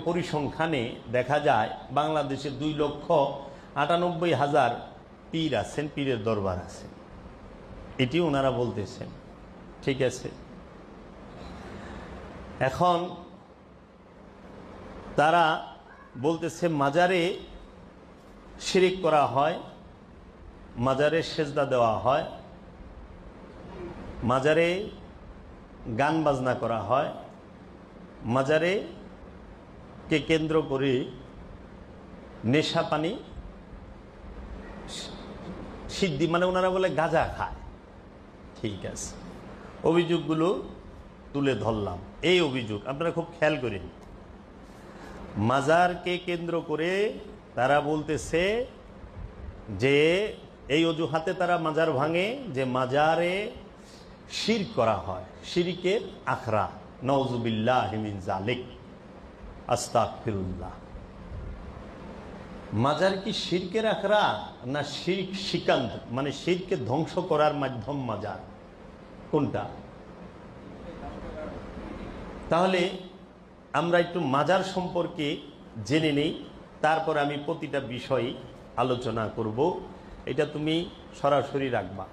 পরিসংখ্যানে দেখা যায় বাংলাদেশে 2,98,000 পীর আছেন, পীরের দরবার আছে, এটি ওনারা বলতেছেন। ঠিক আছে, এখন তারা বলতেছে মাজারে শিরিক করা হয়, মাজারে সেজদা দেওয়া হয়, মাজারে গান বাজনা করা হয়, মাজারে কে কেন্দ্র করে নেশা পানি সিদ্ধি, মানে ওনারা বলে গাঁজা খায়। ঠিক আছে, অভিযোগগুলো তুলে ধরলাম। এই অভিযোগ আপনারা খুব খেয়াল করেন, মাজারকে কেন্দ্র করে তারা বলতেছে যে এই অজুহাতে তারা মাজার ভাঙে যে মাজারে শিরক করা হয়, শিরকের আখড়া, নাউযুবিল্লাহি মিন যালিক, আস্তাগফিরুল্লাহ। মাজার কি শিরকের আখড়া না শিরক শিকান্ত, মানে শিরকে ধ্বংস করার মাধ্যম মাজার, কোনটা? তাহলে আমরা একটু মাজার সম্পর্কে জেনে নেই, তারপর আমি প্রতিটা বিষয় আলোচনা করব। এটা তুমি সরাসরি রাখবা।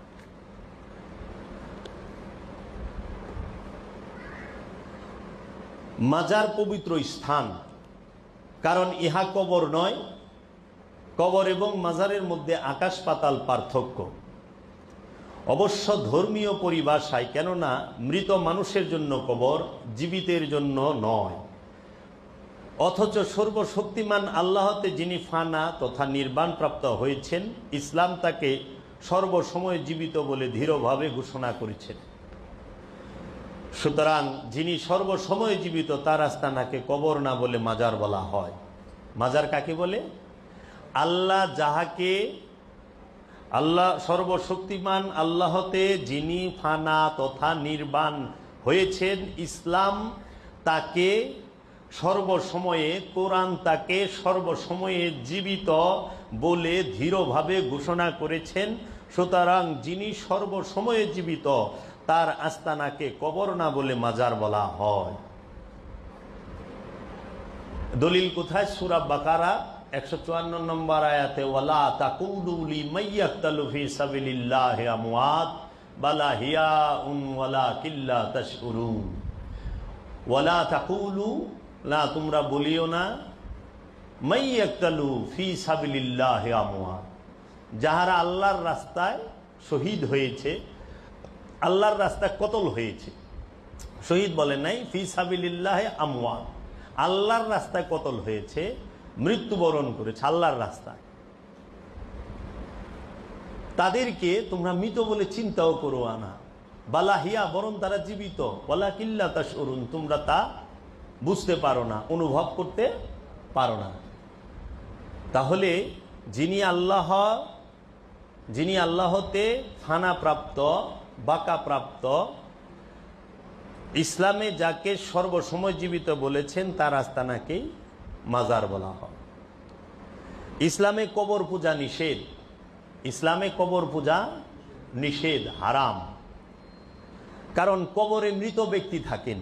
মাজার পবিত্র স্থান, কারণ ইহা কবর নয়। কবর এবং মাজারের মধ্যে আকাশ পাতাল পার্থক্য, অবশ্য ধর্মীয় পরিভাষায়, কেননা মৃত মানুষের জন্য কবর, জীবিতের জন্য নয়। অথচ সর্বশক্তিমান আল্লাহতে যিনি ফানা তথা নির্বাণ প্রাপ্ত হয়েছেন, ইসলাম তাকে সর্বসময় জীবিত বলে দৃঢ়ভাবে ঘোষণা করেছেন। সুতরাং যিনি সর্বসময় জীবিত, তার আস্তানাকে কবর না বলে মাজার বলা হয়। মাজার কাকে বলে? আল্লাহ যাহাকে, আল্লাহ সর্বশক্তিমান আল্লাহতে যিনি ফানা তথা নির্বাণ হয়েছেন, ইসলাম তাকে সর্বসময়ে, কোরআন তাকে সর্বসময়ে জীবিত বলে দৃঢ়ভাবে ঘোষণা করেছেন। সুতরাং যিনি সর্বসময়ে জীবিত, তার আস্তানাকে কবর না বলে মাজার বলা হয়। দলিল কোথায়? সূরা বাকারা 154 নম্বর আয়াতে, ওয়ালা তাকুলু লিমান ইয়াকতালু ফি সাবিলিল্লাহি আমওয়াত বাল আহইয়াউন ওয়ালাকিন লা তাশউরুন। ওয়ালা তাকুলু, না তোমরা বলিও না, মান ইয়াকতালু ফি সাবিলিল্লাহি আমওয়াত, যাহারা আল্লাহর রাস্তায় শহীদ হয়েছে, আল্লাহর রাস্তায় কতল হয়েছে। শহীদ বলেন নাই, ফি সাবিলিল্লাহি আমওয়াত, আল্লাহর রাস্তায় কতল হয়েছে, মৃত্যুবরণ করেছে আল্লাহর রাস্তায়, তাদেরকে তোমরা মৃত বলে চিন্তাও করো না। বালাহিয়া, বরং তারা জীবিত, ওয়ালাকিন লা তাশউরুন, তোমরা তা বুঝতে পারো না, অনুভব করতে পারো না। তাহলে যিনি আল্লাহতে ফানা প্রাপ্ত, বাকা প্রাপ্ত, ইসলামে যাকে সর্বসময় জীবিত বলেছেন, তার আস্তানাকেই মাজার বলা হয়। ইসলামে কবর পূজা নিষেধ, ইসলামে কবর পূজা নিষেধ, হারাম। কারণ কবরে মৃত ব্যক্তি থাকেন।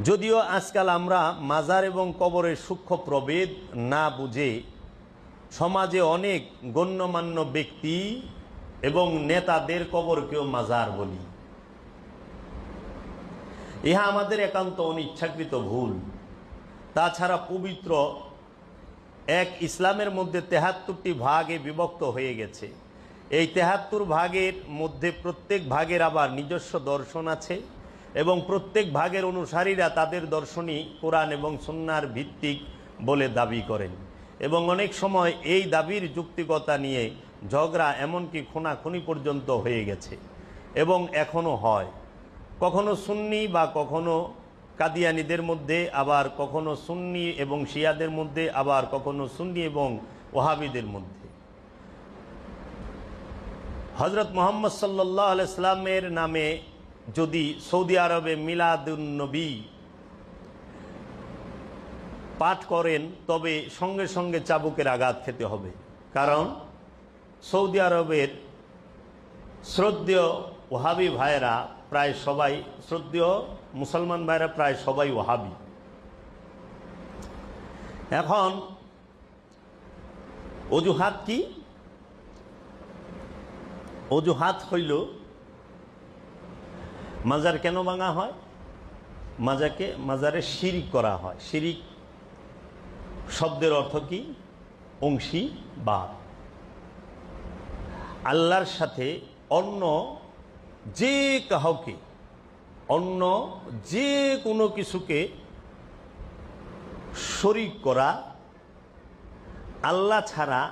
যদিও আজকাল আমরা মাজার এবং কবরের সূক্ষ্ম প্রভেদ না বুঝে সমাজে অনেক গণ্যমান্য ব্যক্তি এবং নেতাদের কবরকেও মাজার বলি। ইহা আমাদের একান্ত অনিচ্ছাকৃত ভুল। তাছাড়া পবিত্র এক ইসলামের মধ্যে 73টি ভাগে বিভক্ত হয়ে গেছে। এই 73 ভাগের মধ্যে প্রত্যেক ভাগের আবার নিজস্ব দর্শন আছে এবং প্রত্যেক ভাগের অনুসারীরা তাদের দর্শনই কোরআন এবং সুন্নাহর ভিত্তিক বলে দাবি করেন এবং অনেক সময় এই দাবির যুক্তিকতা নিয়ে ঝগড়া, এমনকি খুনাখুনি পর্যন্ত হয়ে গেছে এবং এখনও হয়। কখনো সুন্নি বা কখনো কাদিয়ানীদের মধ্যে, আবার কখনো সুন্নি এবং শিয়াদের মধ্যে, আবার কখনো সুন্নি এবং ওহাবিদের মধ্যে। হযরত মুহাম্মদ সাল্লাল্লাহু আলাইহি সাল্লামের নামে যদি সৌদি আরবে মিলাদুন নবী পাঠ করেন, তবে সঙ্গে সঙ্গে চাবুকের আঘাত খেতে হবে। কারণ সৌদি আরবের শ্রদ্ধেয় ওহাবি ভাইয়েরা প্রায় সবাই, শ্রদ্ধেয় মুসলমান ভাইয়েরা প্রায় সবাই ওহাবি। এখন অজুহাত কি? অজুহাত হইল মাজার কেন ভাঙা হয়? মাজারে শিরিক করা হয়। শিরিক শব্দের অর্থ কি? অংশীবাদ। আল্লাহর সাথে অন্য যে কাউকে, অন্য যে কোনো কিছুকে শরিক করা, আল্লাহ ছাড়া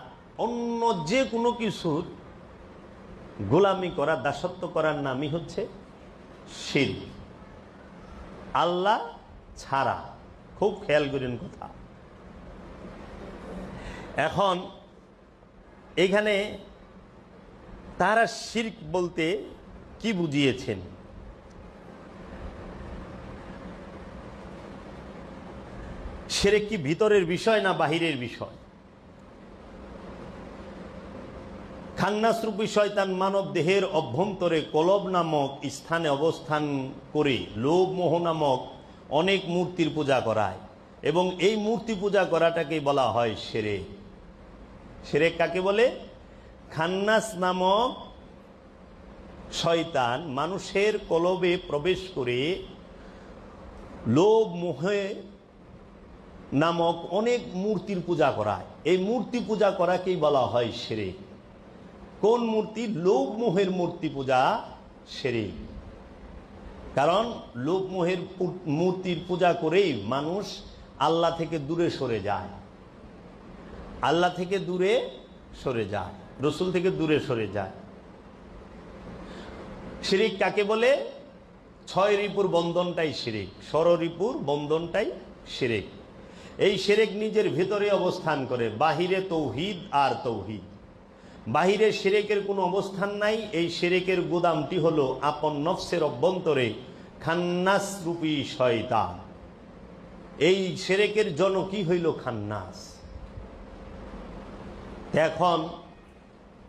অন্য যে কোনো কিছুর গোলামি করা, দাসত্ব করার নামই হচ্ছে শিরক। আল্লাহ ছাড়া, খুব খেয়াল করেন কথা। এখন এখানে তারা শিরক বলতে কি বুঝিয়েছেন? শিরক কি ভিতরের বিষয় না বাহিরের বিষয়? খান্নাসরূপী শয়তান মানব দেহের অভ্যন্তরে কলব নামক স্থানে অবস্থান করে লোভ মোহ নামক অনেক মূর্তির পূজা করায়, এবং এই মূর্তি পূজা করাটাকে বলা হয় শিরক। শিরক কাকে বলে? খান্নাস নামক শয়তান মানুষের কলবে প্রবেশ করে লোভ মোহে নামক অনেক মূর্তির পূজা করায়। এই মূর্তি পূজা করাকেই বলা হয় শিরক। কোন মূর্তি? লোভ মোহের মূর্তি পূজা শিরক। কারণ লোভ মোহের মূর্তির পূজা করেই মানুষ আল্লাহ থেকে দূরে সরে যায়, আল্লাহ থেকে দূরে সরে যায়, রসুল থেকে দূরে সরে যায়। শিরক কাকে বলে? ছয় রিপুর বন্ধনটাই শিরক, ষড়রিপুর বন্ধনটাই শিরক। এই শিরক নিজের ভিতরে অবস্থান করে, বাহিরে তৌহিদ আর তৌহিদ। বাহিরে শিরকের কোনো অবস্থান নাই। এই শিরকের গোদামটি হলো আপন নফসের অভ্যন্তরে খান্নাস রূপী শয়তান। এই শিরকের জনকই হইল খান্নাস। এখন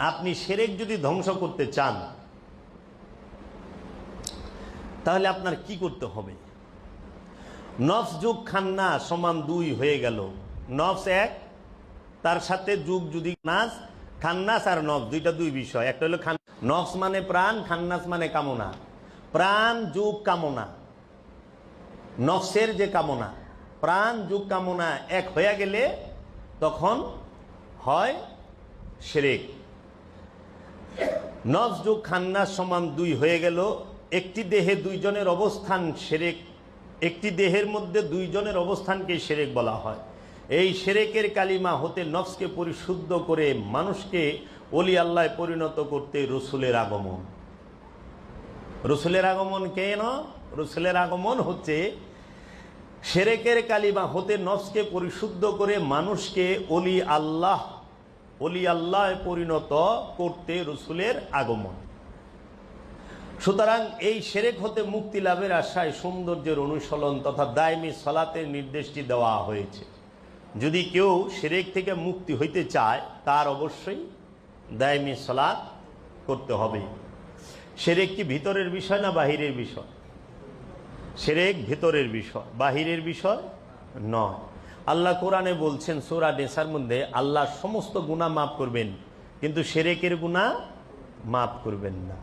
আপনি শিরক যদি ধ্বংস করতে চান তাহলে আপনার কি করতে হবে? নফস যোগ খান্নাস সমান 2 হয়ে গেল। নফস 1, তার সাথে যুগ যদি নাস, খান্নাস আর নফস দুইটা দুই বিষয়। একটা হলো নফস মানে প্রাণ, খান্নাস মানে কামনা। প্রাণ যুগ কামনা, নফসের যে কামনা, প্রাণ যুগ কামনা এক হয়ে গেলে তখন হয় শিরক। নফস যুগ খান্নাস সমান 2 হয়ে গেল। একটি দেহে দুইজনের অবস্থান শিরক। একটি দেহের মধ্যে দুইজনের অবস্থানকে শিরক বলা হয়। এই শিরকের কালিমা হতে নফসকে পরিশুদ্ধ করে মানুষকে ওলি আল্লাহ পরিণত করতে রসুলের আগমন। রসুলের আগমন কেন? রসুলের আগমন হচ্ছে শিরকের কালিমা হতে নফসকে পরিশুদ্ধ করে মানুষকে ওলি আল্লাহ পরিণত করতে রসুলের আগমন। সুতরাং এই শিরক হতে মুক্তি লাভের আশায় সৌন্দর্যের অনুশীলন তথা দায়মি সালাতের নির্দেশটি দেওয়া হয়েছে। যদি কেউ শিরক থেকে মুক্তি হইতে চায় তার অবশ্যই দায়মি সালাত করতে হবে। শিরক কি ভিতরের বিষয় না বাহিরের বিষয়? শিরক ভিতরের বিষয়, বাহিরের বিষয় নয়। আল্লাহ কোরআনে বলছেন সূরা নিসার মধ্যে আল্লাহ সমস্ত গুনাহ মাফ করবেন, কিন্তু শিরকের গুনাহ মাফ করবেন না।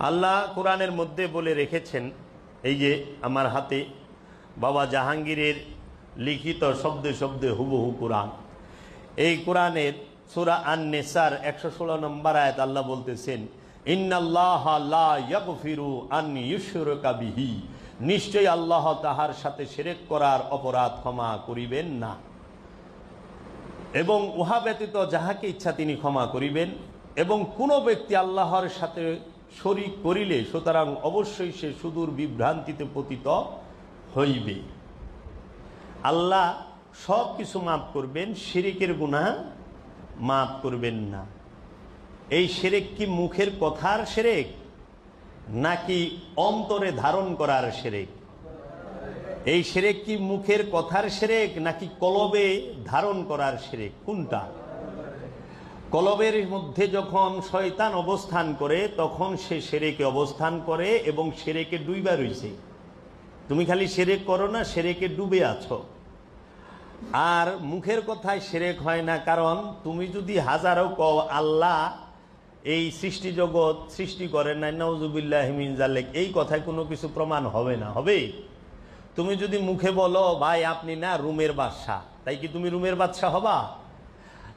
আল্লাহ কোরআনের মধ্যে বলে রেখেছেন, এই যে আমার হাতে বাবা জাহাঙ্গীরের লিখিত শব্দে শব্দে হুবহু কোরআন। এই কোরআনের সূরা আন-নিসার 116 নম্বর আয়াত আল্লাহ বলতেছেন, ইন্নাল্লাহা লা ইয়াগফিরু আন ইউশরাকা বিহি, নিশ্চয়ই আল্লাহ তাহার সাথে শিরক করার অপরাধ ক্ষমা করিবেন না, এবং উহা ব্যতীত যাহাকে ইচ্ছা তিনি ক্ষমা করিবেন। এবং কোনো ব্যক্তি আল্লাহর সাথে শরীক করিলে সুতরাং অবশ্যই সে সুদূর বিভ্রান্তিতে পতিত হইবে। আল্লাহ সব কিছু মাফ করবেন, শিরকের গুনাহ মাফ করবেন না। এই শিরক কি মুখের কথার শিরক নাকি অন্তরে ধারণ করার শিরক? এই শিরক কি মুখের কথার শিরক নাকি কলবে ধারণ করার শিরক? কোনটা? কলবের মধ্যে যখন শয়তান অবস্থান করে তখন সে শিরকে অবস্থান করে এবং শিরকে ডুইবা রইছে। তুমি খালি শিরক করো না, শিরকে ডুবে আছো। আর মুখের কথায় শিরক হয় না, কারণ তুমি যদি হাজারো কও আল্লাহ এই সৃষ্টি জগৎ সৃষ্টি করেন নাই, নাউজুবিল্লাহি মিন যালিক, এই কথায় কোনো কিছু প্রমাণ হবে না। হবে? তুমি যদি মুখে বলো ভাই আপনি না রুমের বাদশা, তাই কি তুমি রুমের বাদশা হবা?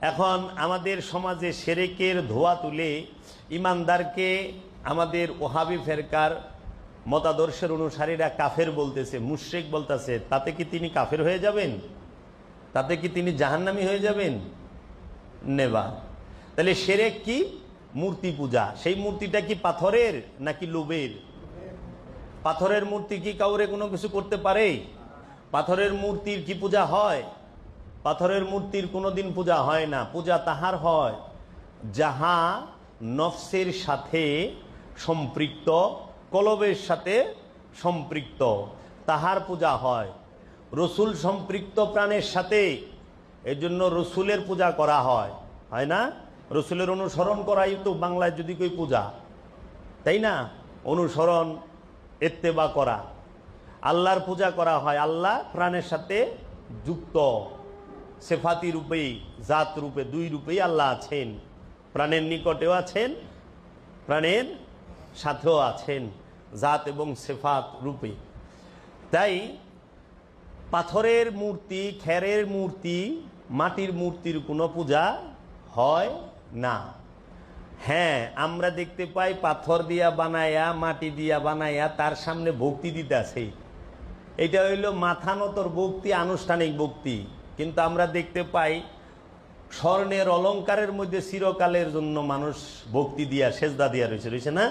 এখন আমাদের সমাজে শিরকের ধোয়া তুলে ইমানদারকে আমাদের ওহাবি ফেরকার মতাদর্শের অনুসারীরা কাফের বলতেছে, মুশরিক বলতেছে। তাতে কি তিনি কাফের হয়ে যাবেন? তাতে কি তিনি জাহান্নামী হয়ে যাবেন? নেবা। তাহলে শিরক কি? মূর্তি পূজা। সেই মূর্তিটা কি পাথরের নাকি লোভের? পাথরের মূর্তি কি কাউরে কোনো কিছু করতে পারে? পাথরের মূর্তির কি পূজা হয়? পাথরের মূর্তির কোনোদিন পূজা হয় না। পূজা তাহার হয় যাহা নফসের সাথে সম্পৃক্ত, কলবের সাথে সম্পৃক্ত, তাহার পূজা হয়। রসুল সম্পৃক্ত প্রাণের সাথে, এর জন্য রসুলের পূজা করা হয়, হয় না? রসুলের অনুসরণ করাই তো বাংলায় যদি কই পূজা, তাই না? অনুসরণ, ইত্তেবা করা। আল্লাহর পূজা করা হয়, আল্লাহ প্রাণের সাথে যুক্ত, সেফাতি রূপেই, জাত রূপে, দুই রূপেই আল্লাহ আছেন। প্রাণের নিকটেও আছেন, প্রাণের সাথেও আছেন, জাত এবং সেফাত রূপে। তাই পাথরের মূর্তি, খেরের মূর্তি, মাটির মূর্তির কোনো পূজা হয় না। হ্যাঁ, আমরা দেখতে পাই পাথর দিয়া বানায়া, মাটি দিয়া বানায়া তার সামনে ভক্তি দিতে আছে। এটা হইল মাথা নতর ভক্তি, আনুষ্ঠানিক ভক্তি। কিন্তু আমরা দেখতে পাই স্বর্ণের অলঙ্কারের মধ্যে চিরকালের জন্য মানুষ ভক্তি দিয়া, সেজদা দিয়া রয়েছে না?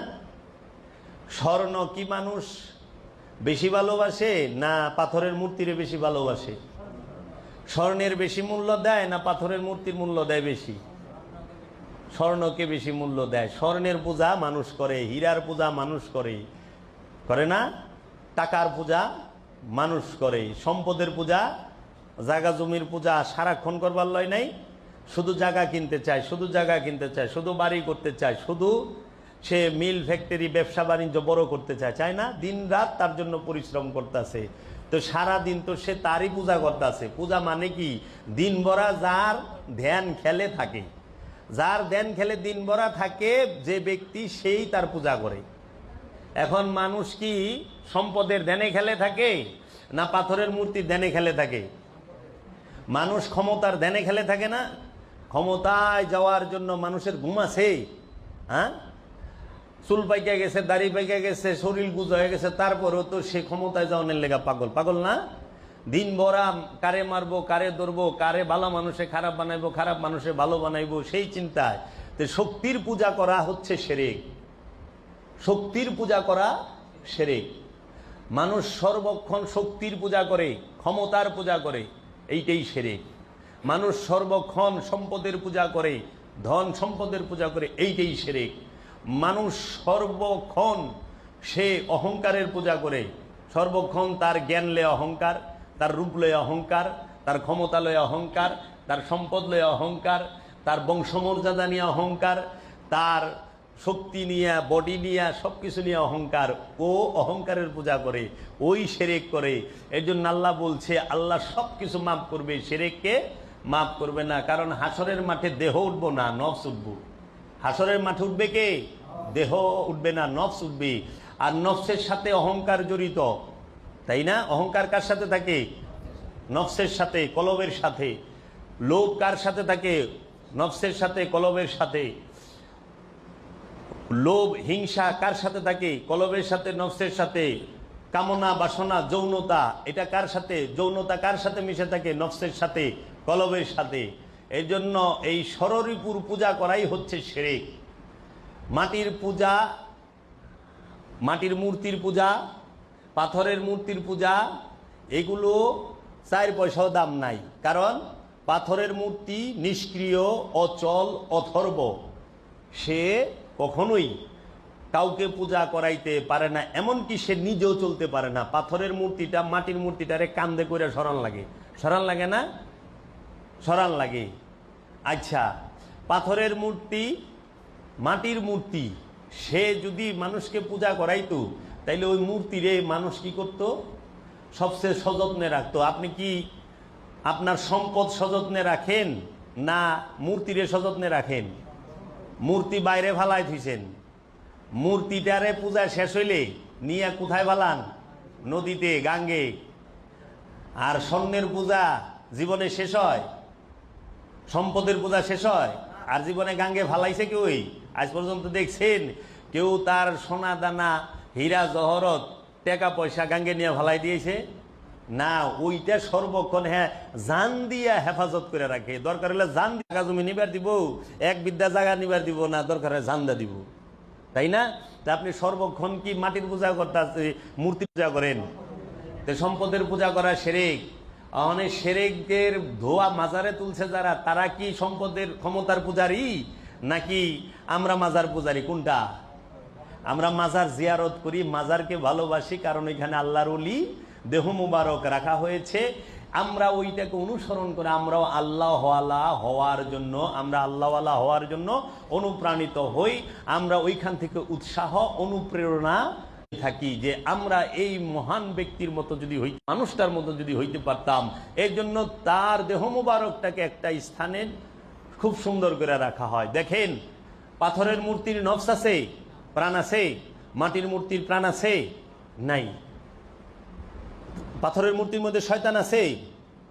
স্বর্ণ কি মানুষ বেশি ভালোবাসে না পাথরের মূর্তিরে বেশি ভালোবাসে? স্বর্ণের বেশি মূল্য দেয় না পাথরের মূর্তির মূল্য দেয় বেশি? স্বর্ণকে বেশি মূল্য দেয়। স্বর্ণের পূজা মানুষ করে, হীরার পূজা মানুষ করে, করে না? টাকার পূজা মানুষ করে, সম্পদের পূজা, জাগা জমির পূজা সারাক্ষণ করবার লয় নাই। শুধু জায়গা কিনতে চায়, শুধু জায়গা কিনতে চায়, শুধু বাড়ি করতে চায়, শুধু সে মিল ফ্যাক্টরি ব্যবসা বাণিজ্য বড় করতে চায়, চায় না? দিন রাত তার জন্য পরিশ্রম করতেছে। তো সারা দিন তো সে তারই পূজা করতেছে। পূজা মানে কি? দিন ভরা যার ধ্যান খেলে থাকে, যার ধ্যান খেলে দিন ভরা থাকে যে ব্যক্তি, সেই তার পূজা করে। এখন মানুষ কি সম্পদের ধ্যানে খেলে থাকে না পাথরের মূর্তির ধ্যানে খেলে থাকে? মানুষ ক্ষমতার ধ্যানে খেলে থাকে না? ক্ষমতায় যাওয়ার জন্য মানুষের ঘুম আছে? হ্যাঁ, চুল পাইকা গেছে, দাড়ি পাইকা গেছে, শরীর গুজ হয়ে গেছে, তারপরেও তো সে ক্ষমতায় যাওয়ার লেগা পাগল। পাগল না? দিন ভরা কারে মারবো, কারে ধরবো, কারে ভালো মানুষে খারাপ বানাইবো, খারাপ মানুষে ভালো বানাইবো, সেই চিন্তায়। তো শক্তির পূজা করা হচ্ছে শিরক। শক্তির পূজা করা শিরক। মানুষ সর্বক্ষণ শক্তির পূজা করে, ক্ষমতার পূজা করে, এইটাই শিরক। মানুষ সর্বক্ষণ সম্পদের পূজা করে, ধন সম্পদের পূজা করে, এইটাই শিরক। মানুষ সর্বক্ষণ সে অহংকারের পূজা করে, সর্বক্ষণ তার জ্ঞান লয়ে অহংকার, তার রূপ লয়ে অহংকার, তার ক্ষমতা লয়ে অহংকার, তার সম্পদ লয়ে অহংকার, তার বংশমর্যাদা নিয়ে অহংকার, তার শক্তি নিয়ে, বডি নিয়ে, সব কিছু নিয়ে অহংকার। ও অহংকারের পূজা করে, ওই শিরক করে। এই জন্য আল্লাহ বলছে আল্লাহ সব কিছু মাফ করবে, শিরককে মাফ করবে না। কারণ হাসরের মাঠে দেহ উঠবো না, নফস উঠবো। হাসরের মাঠে উঠবে কে? দেহ উঠবে না, নফস উঠবে। আর নফসের সাথে অহংকার জড়িত, তাই না? অহংকার কার সাথে থাকে? নফসের সাথে, কলবের সাথে। লোভ কার সাথে থাকে? নফসের সাথে, কলবের সাথে। লোভ, হিংসা কার সাথে থাকে? কলবের সাথে, নফসের সাথে। কামনা, বাসনা, যৌনতা, এটা কার সাথে? যৌনতা কার সাথে মিশে থাকে? নফসের সাথে, কলবের সাথে। এই জন্য এই ষড়রিপুর পূজা করাই হচ্ছে শিরক। মাটির পূজা, মাটির মূর্তির পূজা, পাথরের মূর্তির পূজা, এগুলো 4 পয়সাও দাম নাই। কারণ পাথরের মূর্তি নিষ্ক্রিয়, অচল, অথর্ব। সে কখনোই কাউকে পূজা করাইতে পারে না, এমনকি সে নিজেও চলতে পারে না। পাথরের মূর্তিটা মাটির মূর্তিটারে কান্দে করে সরান লাগে, সরান লাগে না? সরান লাগে। আচ্ছা, পাথরের মূর্তি, মাটির মূর্তি, সে যদি মানুষকে পূজা করাইতো, তাইলে ওই মূর্তিরে মানুষ কি করত? সবচেয়ে সযত্নে রাখতো। আপনি কি আপনার সম্পদ সযত্নে রাখেন না মূর্তিরে সযত্নে রাখেন? মূর্তি বাইরে ফালাই থুইছেন, মূর্তিটারে পূজা শেষ হইলে নিয়ে কোথায় ফালান? নদীতে, গাঙ্গে। আর স্বর্ণের পূজা জীবনে শেষ হয়, সম্পদের পূজা শেষ হয়, আর জীবনে গাঙ্গে ফালাইছে কেউ? আজ পর্যন্ত দেখছেন কেউ তার সোনা দানা, হীরা জহরত, টাকা পয়সা গাঙ্গে নিয়ে ফালাই দিয়েছে? না, ওইটা সর্বক্ষণ জান দিয়া হেফাজত করে রাখে। দরকার হলে জান জায়গা জমি নিবার দিব, এক বিদ্যা জায়গা নিবার দিব না, দরকার হয় জান্দা দিব, তাই না? তা আপনি সর্বক্ষণ কি মাটির পূজা করতে, মূর্তি পূজা করেন? তো সম্পদের পূজা করা শিরক। অনেক শিরকের ধোয়া মাজারে তুলছে যারা, তারা কি সম্পদের ক্ষমতার পূজারি নাকি আমরা মাজার পূজারি? কোনটা? আমরা মাজার জিয়ারত করি, মাজারকে ভালোবাসি, কারণ এখানে আল্লাহর ওলি দেহ মুবারক রাখা হয়েছে। আমরা ওইটাকে অনুসরণ করে আমরাও আল্লাহওয়ালা হওয়ার জন্য, আমরা আল্লাহওয়ালা হওয়ার জন্য অনুপ্রাণিত হই। আমরা ওইখান থেকে উৎসাহ, অনুপ্রেরণা থাকি যে আমরা এই মহান ব্যক্তির মতো যদি হই, মানুষটার মতো যদি হইতে পারতাম। এই জন্য তার দেহ মুবারকটাকে একটা স্থানে খুব সুন্দর করে রাখা হয়। দেখেন, পাথরের মূর্তির নফস আছে, প্রাণ আছে? মাটির মূর্তির প্রাণ আছে? নাই। পাথরের মূর্তির মধ্যে শয়তান আছে?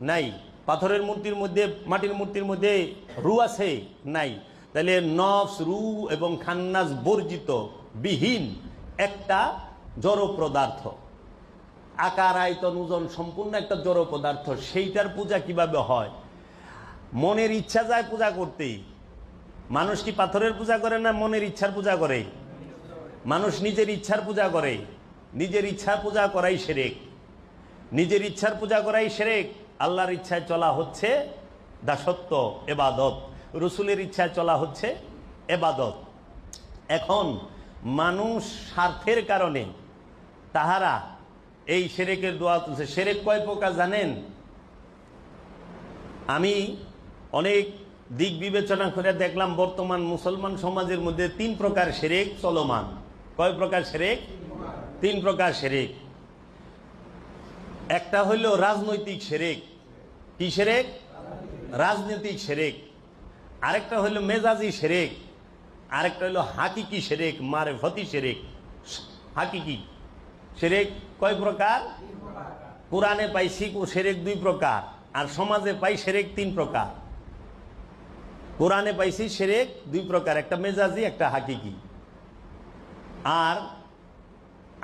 নাই। পাথরের মূর্তির মধ্যে, মাটির মূর্তির মধ্যে রু আছে? নাই। তাহলে নফস, রু এবং খান্নাস বর্জিত, বিহীন একটা জড় পদার্থ, আকার আয়তন ওজন সম্পূর্ণ একটা জড় পদার্থ, সেইটার পূজা কিভাবে হয়? মনের ইচ্ছা যায় পূজা করতে। মানুষ কি পাথরের পূজা করে না মনের ইচ্ছার পূজা করে? মানুষ নিজের ইচ্ছার পূজা করে। নিজের ইচ্ছার পূজা করাই শিরক। নিজের ইচ্ছার পূজা করাই শিরক। আল্লাহর ইচ্ছায় চলা হচ্ছে দাসত্ব, এবাদত। রসুলের ইচ্ছায় চলা হচ্ছে এবাদত। এখন মানুষ স্বার্থের কারণে তাহারা এই শিরকের দোয়া তুলছে। শিরক কয় প্রকার জানেন? আমি অনেক দিক বিবেচনা করে দেখলাম বর্তমান মুসলমান সমাজের মধ্যে 3 প্রকার শিরক চলমান। কয় প্রকার শিরক? 3 প্রকার শিরক। একটা হইল রাজনৈতিক শিরক। কি শিরক? রাজনৈতিক শিরক। আরেকটা হইল মেজাজি শিরক। আরেকটা হইল হাকিকি শিরক, মারেফতি শিরক। হাকিকি শিরক কয় প্রকার? কোরআনে পাইছি শিরক 2 প্রকার, আর সমাজে পাই শিরক 3 প্রকার। কোরআনে পাইছি শিরক 2 প্রকার, একটা মেজাজি, একটা হাকিকি। আর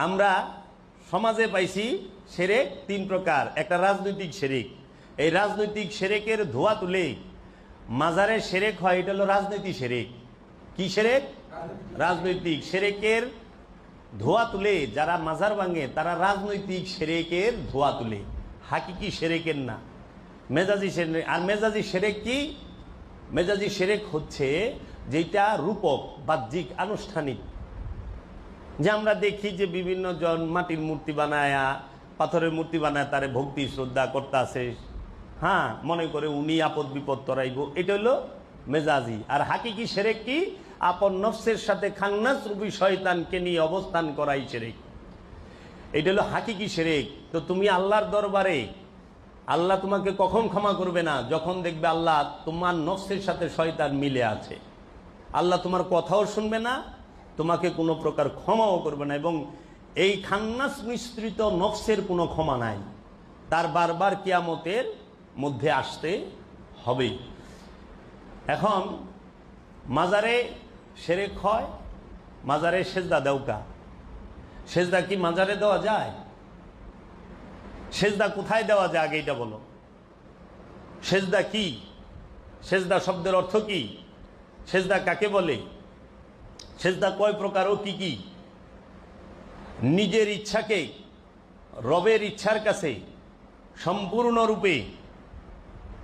আমরা সমাজে পাইছি শিরক 3 প্রকার, একটা রাজনৈতিক শিরক। এই রাজনৈতিক শিরকের ধোয়া তুলে মাজারে শিরক হয়, এটা হলো রাজনৈতিক শিরক। কি শিরক? রাজনৈতিক শিরকের ধোয়া তুলে যারা মাজার ভাঙে তারা রাজনৈতিক শিরকের ধোয়া তুলে, হাকিকি শিরকের না, মেজাজি শিরক। আর মেজাজি শিরক কি? মেজাজি শিরক হচ্ছে যেটা রূপক, বাহ্যিক, আনুষ্ঠানিক। যে আমরা দেখি যে বিভিন্ন জন মাটির মূর্তি বানায়, পাথরের মূর্তি বানায়, তারে ভক্তি শ্রদ্ধা করতে আছে, হ্যাঁ, মনে করে উনি আপদ বিপদ তরাইব, এটা হলো মেজাজি। আর হাকিকি শিরক কি? আপন নফসের সাথে খান্নাস রূপী শয়তানকে নিয়ে অবস্থান করাই শিরক। এটা হলো হাকিকি শিরক। তো তুমি আল্লাহর দরবারে, আল্লাহ তোমাকে কখন ক্ষমা করবে না? যখন দেখবে আল্লাহ তোমার নফসের সাথে শয়তান মিলে আছে। আল্লাহ তোমার কথাও শুনবে না, তোমাকে কোনো প্রকার ক্ষমাও করবে না, এবং এই খান্নাস মিশ্রিত নফসের কোনো ক্ষমা নাই। তার বারবার কিয়ামতের মধ্যে আসতে হবে। এখন মাজারে শিরক হয়, মাজারে সেজদা দেওকা। সেজদা কি মাজারে দেওয়া যায়? সেজদা কোথায় দেওয়া যায় আগে এটা বলো। সেজদা কি? সেজদা শব্দের অর্থ কি? সেজদা কাকে বলে? সেজদা কয় প্রকার ও কি কি? নিজের ইচ্ছাকে রবের ইচ্ছার কাছে সম্পূর্ণরূপে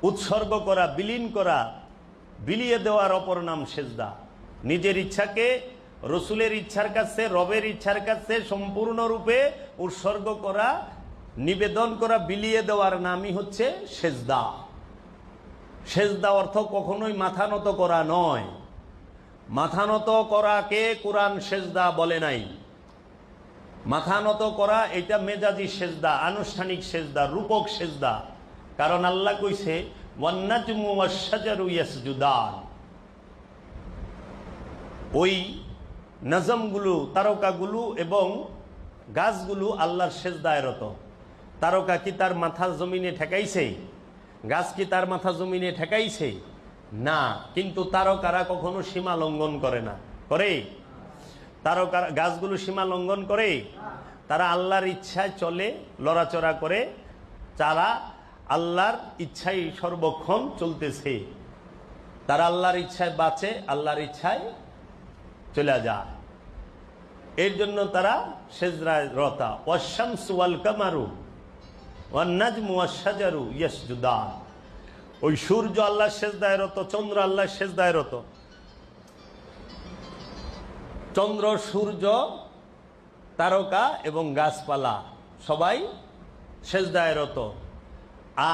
উৎসর্গ করা, বিলীন করা, বিলিয়ে দেওয়ার অপর নাম সেজদা। নিজের ইচ্ছাকে রসুলের ইচ্ছার কাছে, রবের ইচ্ছার কাছে সম্পূর্ণরূপে উৎসর্গ করা, নিবেদন করা, বিলিয়ে দেওয়ার নামই হচ্ছে সেজদা। সেজদা অর্থ কখনোই মাথা নত করা নয়। মাথা নত করাকে কোরআন সেজদা বলে নাই। মাথা নত করা এটা মেজাজি সেজদা, আনুষ্ঠানিক সেজদা, রূপক সেজদা। কারণ আল্লাহ কইছে ওয়ান্নাজমু ওয়াশ-শাজারু ইয়াসজুদান, ওই নজমগুলো, তারকাগুলো এবং গাছগুলো আল্লাহর সেজদায় রত। তারকা কি তার মাথা জমিনে ঠেকাইছে? গাছ কি তার মাথা জমিনে ঠেকাইছে? না। কিন্তু তারকারা কখনো সীমা লঙ্ঘন করে না, করে? তারকারা, গাছগুলো সীমা লঙ্ঘন করে? তারা আল্লাহর ইচ্ছায় চলে, লড়াচড়া করে, তারা আল্লাহর ইচ্ছায় সর্বক্ষণ চলতেছে। তারা আল্লাহর ইচ্ছায় বাঁচে, আল্লাহর ইচ্ছায় চলে যায়। এর জন্য তারা সেজদায় রতা। ওয়াশ-শামসু ওয়াল কামারু ওয়ান-নাজমু ওয়াশ-শাজারু ইয়াসজুদান, ওই সূর্য আল্লাহর সেজদায় রত, চন্দ্র আল্লাহর সেজদায় রত। চন্দ্র, সূর্য, তারকা এবং গাছপালা সবাই সেজদায় রত।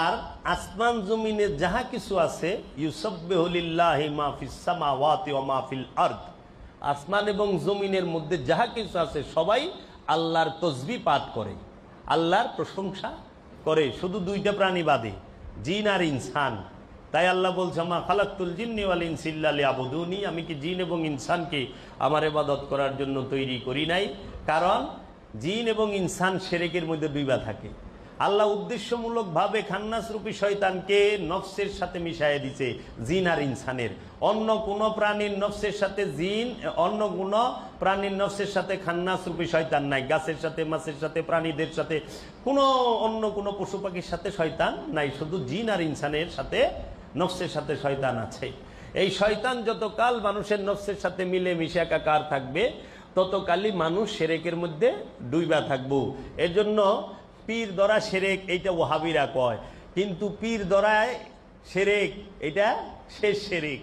আর আসমান জমিনে যাহা কিছু আছে, ইউসাব্বিহু লিল্লাহি মা ফিস সামাওয়াতি ওয়া মা ফিল আরদ, আসমান এবং জমিনের মধ্যে যাহা কিছু আছে সবাই আল্লাহর তসবিহ পাঠ করে, আল্লাহর প্রশংসা করে। শুধু দুইটা প্রাণী বাদে, জিন আর ইনসান। তাই আল্লাহ বলছে মা খালাকতুল জিন্নি ওয়াল ইনসা ইল্লা লিয়াবুদুনি, আমি কি জিন এবং ইনসানকে আমার ইবাদত করার জন্য তৈরি করি নাই। কারণ জিন এবং ইনসান শিরকের মধ্যে ডুইবা থাকে। আল্লাহ উদ্দেশ্যমূলকভাবে খান্নাস রূপী শয়তানকে নফসের সাথে মিশাইয়া দিছে, জিন আর ইনসানের। অন্য কোনো প্রাণীর নফসের সাথে জিন, অন্য কোনো প্রাণীর নফসের সাথে খান্নাস রূপী শয়তান নাই। গাছের সাথে, মাছের সাথে, প্রাণীদের সাথে, কোনো অন্য কোনো পশু পাখির সাথে শয়তান নাই। শুধু জিন আর ইনসানের সাথে, নফসের সাথে শয়তান আছে। এই শয়তান যতকাল মানুষের নফসের সাথে মিলে মিশে একাকার থাকবে, ততকালই মানুষ শিরকের মধ্যে ডুইবা থাকবো। এর জন্য পীর ধরা শিরক এইটা ওয়াহাবিরা কয়, কিন্তু পীর ধরায় শিরক এটা শেষ শিরক।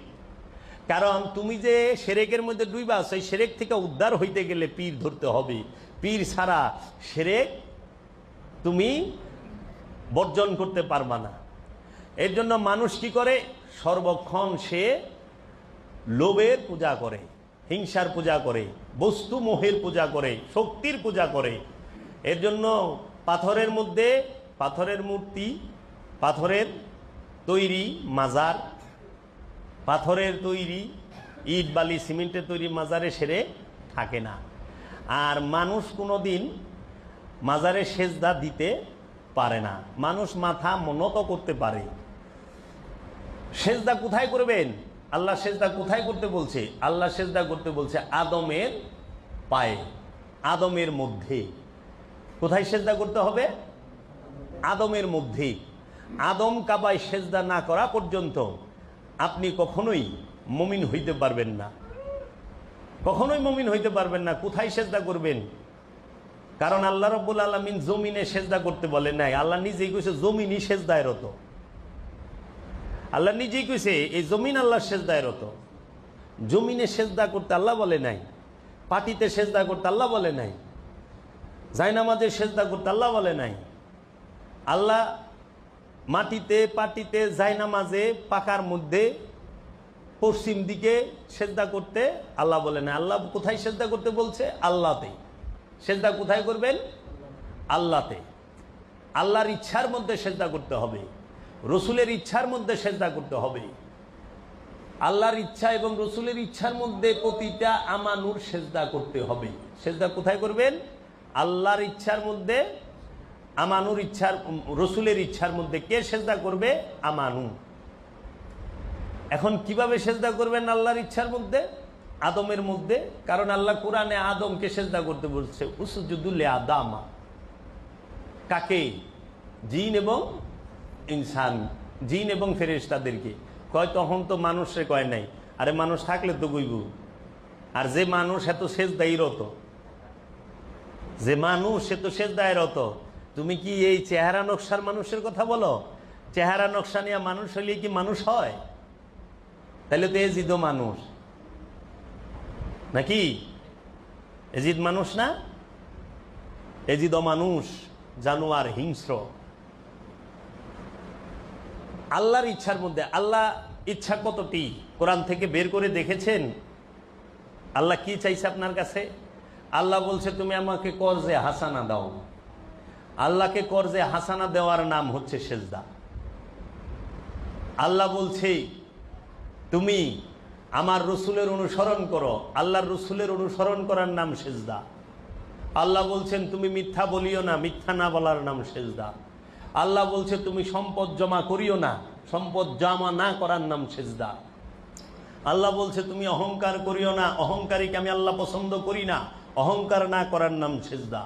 কারণ তুমি যে শিরকের মধ্যে ডুইবা আছো, এই শিরক থেকে উদ্ধার হইতে গেলে পীর ধরতে হবে। পীর ছাড়া শিরক তুমি বর্জন করতে পারবা না। এর জন্য মানুষ কি করে? সর্বক্ষণ সে লোভের পূজা করে, হিংসার পূজা করে, বস্তু মোহের পূজা করে, শক্তির পূজা করে। এর জন্য পাথরের মধ্যে, পাথরের মূর্তি, পাথরের তৈরি মাজার, পাথরের তৈরি ইট বালি সিমেন্টের তৈরি মাজারে সেরে থাকে না। আর মানুষ কোনোদিন মাজারে সেজদা দিতে পারে না। মানুষ মাথা নত করতে পারে। সেজদা কোথায় করবেন? আল্লাহ সেজদা কোথায় করতে বলছে? আল্লাহ সেজদা করতে বলছে আদমের পায়ে, আদমের মধ্যে। কোথায় সেজদা করতে হবে? আদমের মধ্যে। আদম কাবায় সেজদা না করা পর্যন্ত আপনি কখনোই মুমিন হইতে পারবেন না, কখনোই মুমিন হইতে পারবেন না। কোথায় সেজদা করবেন? কারণ আল্লাহ রাব্বুল আলামিন জমিনে সেজদা করতে বলেন নাই। আল্লাহ নিজেই কইছে জমিনই সেজদায় রত। আল্লাহ নিজেই কইছে এই জমিন আল্লাহর সেজদায় রত। জমিনে সেজদা করতে আল্লাহ বলে নাই, পাটিতে সেজদা করতে আল্লাহ বলে নাই, জায়নামাজে সেজদা করতে আল্লাহ বলে নাই। আল্লাহ মাটিতে, পাটিতে, জায়নামাজে, পাকার মধ্যে, পশ্চিম দিকে সেজদা করতে আল্লাহ বলে না। আল্লাহ কোথায় সেজদা করতে বলছে? আল্লাহতে। সেজদা কোথায় করবেন? আল্লাহতে। আল্লাহর ইচ্ছার মধ্যে সেজদা করতে হবে, রসুলের ইচ্ছার মধ্যে সেজদা করতে হবে। আল্লাহর ইচ্ছা এবং রসুলের ইচ্ছার মধ্যে প্রতিটা আমানুর সেজদা করতে হবে। সেজদা কোথায় করবেন? আল্লাহর ইচ্ছার মধ্যে, আমানুর ইচ্ছার, রসুলের ইচ্ছার মধ্যে। কে সেজদা করবে? আমানু। এখন কিভাবে সেজদা করবেন আল্লাহর ইচ্ছার মধ্যে? আদমের মধ্যে। কারণ আল্লাহ কোরআনে আদমকে সেজদা করতে বলছে, উসজুদু লিআদামা। কাকে? জিন এবং ইনসান, জিন এবং ফেরেশতাদেরকে কয়। তখন তো মানুষে কয় নাই। আরে মানুষ থাকলে তো কইব। আর যে মানুষ এত সেজদাই রত, যে মানুষ সে তো সেজদায় রত। তুমি কি এই চেহারা নকশার মানুষের কথা বলো? চেহারা নকশা নিয়ে মানুষ হইলে কি মানুষ হয়? তাহলে তো এজিদও মানুষ নাকি? এজিদ মানুষ না? এজিদও মানুষ, জানোয়ার, হিংস্র। আল্লাহর ইচ্ছার মধ্যে। আল্লাহ ইচ্ছা কতটি কোরআন থেকে বের করে দেখেছেন? আল্লাহ কি চাইছে আপনার কাছে? আল্লাহ বলছে তুমি আমাকে কর্জে হাসানা দাও। আল্লাহকে কর্জে হাসানা দেওয়ার নাম হচ্ছে সেজদা। আল্লাহ বলছে তুমি আমার রসুলের অনুসরণ করো। আল্লাহর রসুলের অনুসরণ করার নাম সেজদা। আল্লাহ বলছেন তুমি মিথ্যা বলিও না, মিথ্যা না বলার নাম সেজদা। আল্লাহ বলছে তুমি সম্পদ জমা করিও না, সম্পদ জমা না করার নাম সেজদা। আল্লাহ বলছে তুমি অহংকার করিও না, অহংকারীকে আমি আল্লাহ পছন্দ করি না, অহংকার না করার নাম সেজদা।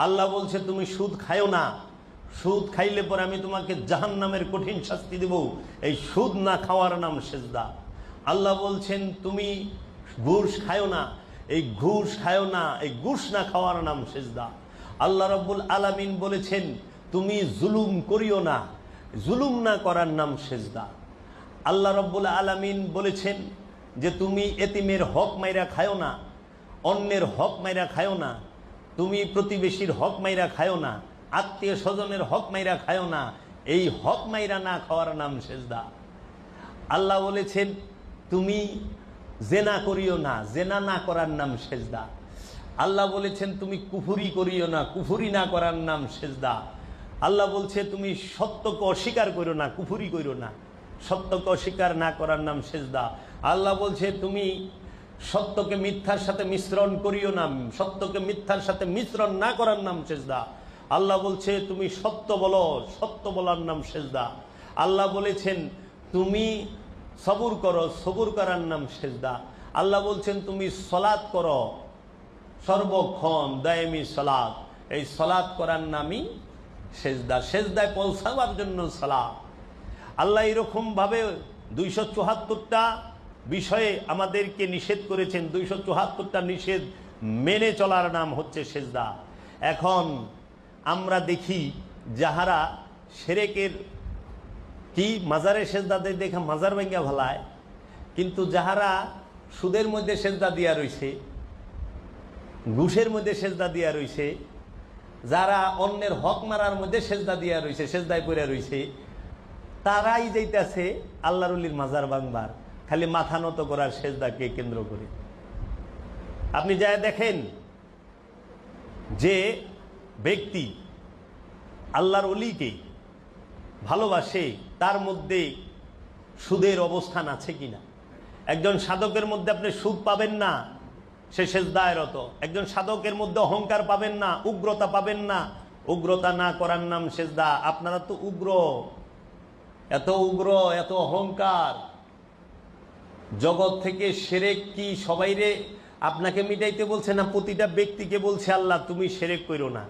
আল্লাহ বলছে তুমি সুদ খাইও না, সুদ খাইলে পরে আমি তোমাকে জাহান্নামের কঠিন শাস্তি দেব, এই সুদ না খাওয়ার নাম সেজদা। আল্লাহ বলছেন তুমি ঘুষ খায়ো না, এই ঘুষ খায়ো না, এই ঘুষ না খাওয়ার নাম সেজদা। আল্লাহ রাব্বুল আলামিন বলেছেন তুমি জুলুম করিও না, জুলুম না করার নাম সেজদা। আল্লাহ রাব্বুল আলামিন বলেছেন যে তুমি এতিমের হক মাইরা খায়ো না, অন্যের হক মাইরা খায়ো না, তুমি প্রতিবেশীর হক মাইরা খায়ো না, আত্মীয় স্বজনের হক মাইরা খায়ো না, এই হক মাইরা না খাওয়ার নাম সেজদা। আল্লাহ বলেছেন তুমি জেনা করিও না, জেনা না করার নাম সেজদা। আল্লাহ বলেছেন তুমি কুফুরি করিও না, কুফুরি না করার নাম সেজদা। আল্লাহ বলছে তুমি সত্যকে অস্বীকার করো না, কুফুরি করো না, সত্যকে অস্বীকার না করার নাম সেজদা। আল্লাহ বলছে তুমি সত্যকে মিথ্যার সাথে মিশ্রণ করিও না, সত্যকে মিথ্যার সাথে মিশ্রণ না করার নাম সেজদা। আল্লাহ বলছে তুমি সত্য বলো, সত্য বলার নাম সেজদা। আল্লাহ বলেছেন তুমি সবুর করো, সবুর করার নাম সেজদা। আল্লাহ বলছেন তুমি সলাৎ করো সর্বক্ষণ, দায়েমি সলাৎ, এই সলাৎ করার নামই সেজদা। সেজদায় পৌঁছাবার জন্য সালাত। আল্লাহ এরকম ভাবে 274টা বিষয়ে আমাদেরকে নিষেধ করেছেন, 274টা নিষেধ মেনে চলার নাম হচ্ছে সেজদা। এখন আমরা দেখি যাহারা শিরকের কি মাজারে সেজদা দেয় দেখে মাজার ভাঙ্গা ভালায়, কিন্তু যাহারা সুদের মধ্যে সেজদা দিয়া রইছে, ঘুষের মধ্যে সেজদা দিয়া রইছে, যারা অন্যের হক মারার মধ্যে সেজদা দিয়া রইছে, সেজদায় পড়ে রইছে, তারাই যাইতেছে আল্লাহর ওলির মাজার ভাঙবার, খালি মাথা নত করার সেজদাকে কেন্দ্র করে। আপনি যা দেখেন যে ব্যক্তি আল্লাহর ওলিকে ভালোবাসে তার মধ্যে সুদের অবস্থান আছে কিনা। একজন সাধকের মধ্যে আপনি সুদ পাবেন না, সে সেজদায় রত। একজন সাধকের মধ্যে অহংকার পাবেন না, উগ্রতা পাবেন না, উগ্রতা না করার নাম সেজদা। আপনারা তো উগ্র, এত উগ্র, এত অহংকার। জগৎ থেকে শিরক কি সবাইরে আপনাকে মিটাইতে বলছে না? প্রতিটা ব্যক্তিকে বলছে আল্লাহ তুমি শিরক করো না,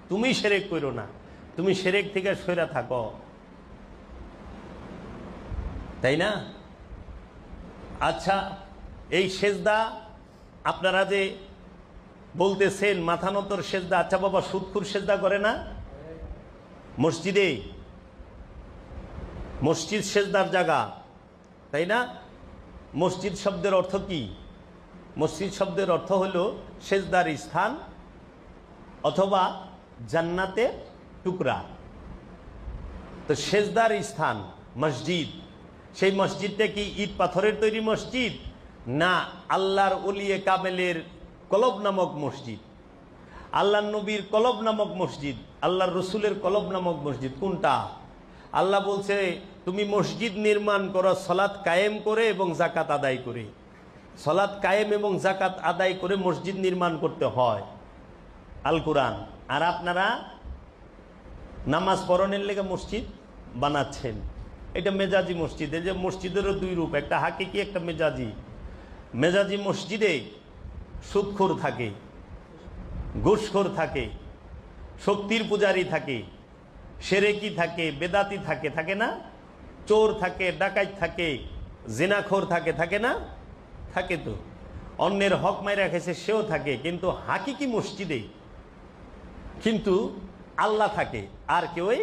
তুমি শিরক করো না, তুমি শিরক থেকে সরে থাকো, তাই না? আচ্ছা, এই সেজদা আপনারা যে বলতেছেন মাথা নতর সেজদা, আচ্ছা বাবা সুদখোর সেজদা করে না মসজিদে? মসজিদ সেজদার জায়গা, তাই না? মসজিদ শব্দের অর্থ কি? মসজিদ শব্দের অর্থ হলো সেজদার স্থান অথবা জান্নাতের টুকরা। তো সেজদার স্থান মসজিদ, সেই মসজিদটা কি ইট পাথরের তৈরি মসজিদ, না আল্লাহর ওলিয়ে কামেলের কলব নামক মসজিদ, আল্লাহর নবীর কলব নামক মসজিদ, আল্লাহর রসুলের কলব নামক মসজিদ? কোনটা? আল্লাহ বলছে তুমি মসজিদ নির্মাণ করো সালাত কায়েম করে এবং যাকাত আদায় করে। সালাত কায়েম এবং যাকাত আদায় করে মসজিদ নির্মাণ করতে হয়, আল কোরআন। আর আপনারা নামাজ পড়নের লেগে মসজিদ বানাচ্ছেন, এটা মেজাজি মসজিদ। এই যে মসজিদেরও দুই রূপ, একটা হাকিকি একটা মেজাজি। মেজাজি মসজিদে সুদখোর থাকে, ঘুষখোর থাকে, শক্তির পূজারি থাকে, সেরেকি থাকে, বেদাতি থাকে, থাকে না? চোর থাকে, ডাকাত থাকে, জিনাখোর থাকে, থাকে না? থাকে তো। অন্যের হক মাইরা খেয়েছে সেও থাকে, কিন্তু হাকিকি মসজিদে কিন্তু আল্লাহ থাকে আর কেউই